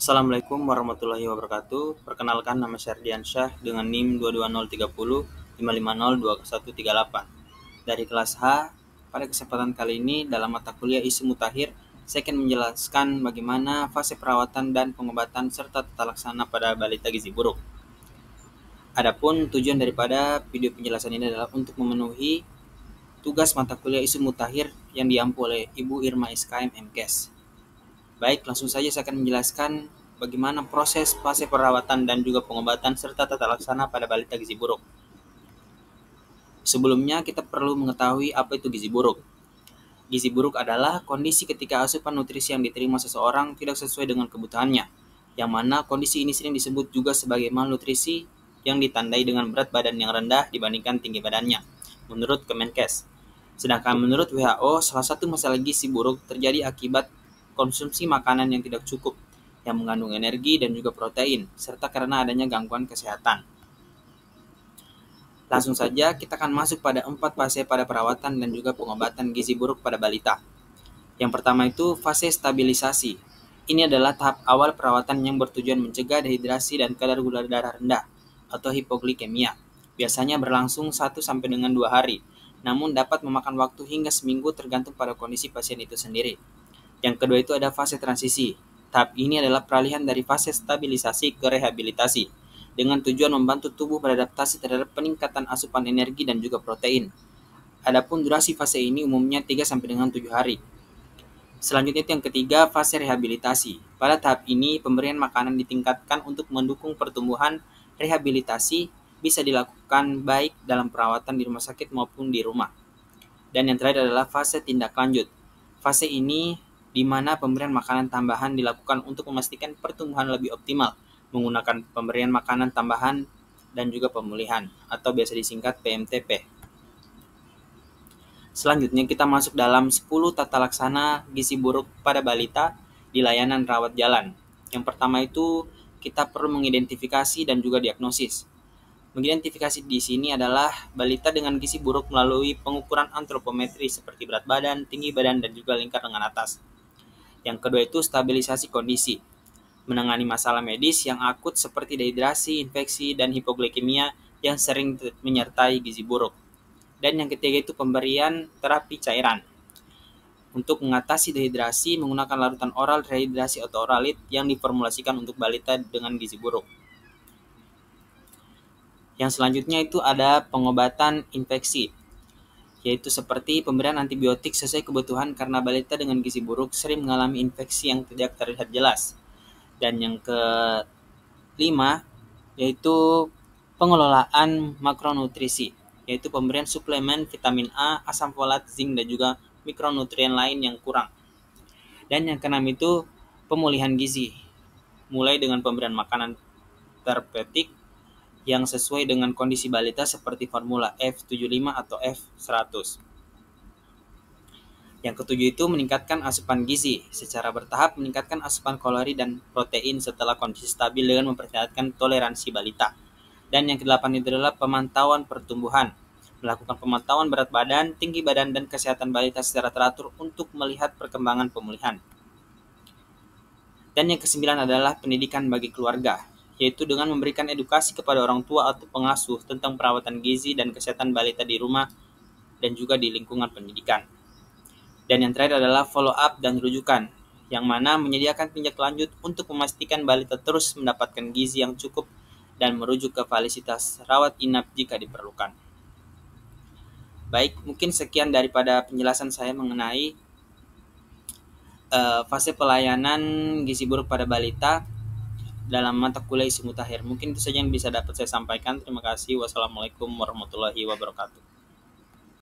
Assalamualaikum warahmatullahi wabarakatuh. Perkenalkan, nama saya Ardiansyah dengan NIM 22030 5502138 dari kelas H. Pada kesempatan kali ini dalam mata kuliah Isu Mutakhir, saya akan menjelaskan bagaimana fase perawatan dan pengobatan serta tata laksana pada balita gizi buruk. Adapun tujuan daripada video penjelasan ini adalah untuk memenuhi tugas mata kuliah Isu Mutakhir yang diampu oleh Ibu Irma SKM MKes. Baik, langsung saja saya akan menjelaskan bagaimana proses fase perawatan dan juga pengobatan serta tata laksana pada balita gizi buruk. Sebelumnya kita perlu mengetahui apa itu gizi buruk. Gizi buruk adalah kondisi ketika asupan nutrisi yang diterima seseorang tidak sesuai dengan kebutuhannya, yang mana kondisi ini sering disebut juga sebagai malnutrisi yang ditandai dengan berat badan yang rendah dibandingkan tinggi badannya, menurut Kemenkes. Sedangkan menurut WHO, salah satu masalah gizi buruk terjadi akibat konsumsi makanan yang tidak cukup, yang mengandung energi dan juga protein, serta karena adanya gangguan kesehatan. Langsung saja kita akan masuk pada 4 fase pada perawatan dan juga pengobatan gizi buruk pada balita. Yang pertama itu fase stabilisasi. Ini adalah tahap awal perawatan yang bertujuan mencegah dehidrasi dan kadar gula darah rendah atau hipoglikemia. Biasanya berlangsung 1 sampai dengan 2 hari, namun dapat memakan waktu hingga seminggu tergantung pada kondisi pasien itu sendiri. Yang kedua itu ada fase transisi. Tahap ini adalah peralihan dari fase stabilisasi ke rehabilitasi dengan tujuan membantu tubuh beradaptasi terhadap peningkatan asupan energi dan juga protein. Adapun durasi fase ini umumnya 3 sampai dengan 7 hari. Selanjutnya itu yang ketiga, fase rehabilitasi. Pada tahap ini pemberian makanan ditingkatkan untuk mendukung pertumbuhan. Rehabilitasi bisa dilakukan baik dalam perawatan di rumah sakit maupun di rumah. Dan yang terakhir adalah fase tindak lanjut. Fase ini di mana pemberian makanan tambahan dilakukan untuk memastikan pertumbuhan lebih optimal menggunakan pemberian makanan tambahan dan juga pemulihan atau biasa disingkat PMTP. Selanjutnya kita masuk dalam 10 tata laksana gizi buruk pada balita di layanan rawat jalan. Yang pertama itu kita perlu mengidentifikasi dan juga diagnosis. Mengidentifikasi di sini adalah balita dengan gizi buruk melalui pengukuran antropometri seperti berat badan, tinggi badan, dan juga lingkar lengan atas. Yang kedua itu stabilisasi kondisi. Menangani masalah medis yang akut seperti dehidrasi, infeksi, dan hipoglikemia yang sering menyertai gizi buruk. Dan yang ketiga itu pemberian terapi cairan. Untuk mengatasi dehidrasi menggunakan larutan oral rehidrasi atau oralit yang diformulasikan untuk balita dengan gizi buruk. Yang selanjutnya itu ada pengobatan infeksi, yaitu seperti pemberian antibiotik sesuai kebutuhan karena balita dengan gizi buruk sering mengalami infeksi yang tidak terlihat jelas. Dan yang kelima yaitu pengelolaan makronutrisi, yaitu pemberian suplemen vitamin A, asam folat, zinc, dan juga mikronutrien lain yang kurang. Dan yang keenam itu pemulihan gizi, mulai dengan pemberian makanan terapeutik yang sesuai dengan kondisi balita seperti formula F75 atau F100. Yang ketujuh itu meningkatkan asupan gizi, secara bertahap meningkatkan asupan kalori dan protein setelah kondisi stabil dengan memperlihatkan toleransi balita. Dan yang kedelapan itu adalah pemantauan pertumbuhan, melakukan pemantauan berat badan, tinggi badan, dan kesehatan balita secara teratur untuk melihat perkembangan pemulihan. Dan yang kesembilan adalah pendidikan bagi keluarga, yaitu dengan memberikan edukasi kepada orang tua atau pengasuh tentang perawatan gizi dan kesehatan balita di rumah dan juga di lingkungan pendidikan. Dan yang terakhir adalah follow up dan rujukan, yang mana menyediakan tindak lanjut untuk memastikan balita terus mendapatkan gizi yang cukup dan merujuk ke fasilitas rawat inap jika diperlukan. Baik, mungkin sekian daripada penjelasan saya mengenai fase pelayanan gizi buruk pada balita dalam mata kuliah Isu Mutakhir. Mungkin itu saja yang bisa dapat saya sampaikan. Terima kasih. Wassalamualaikum warahmatullahi wabarakatuh.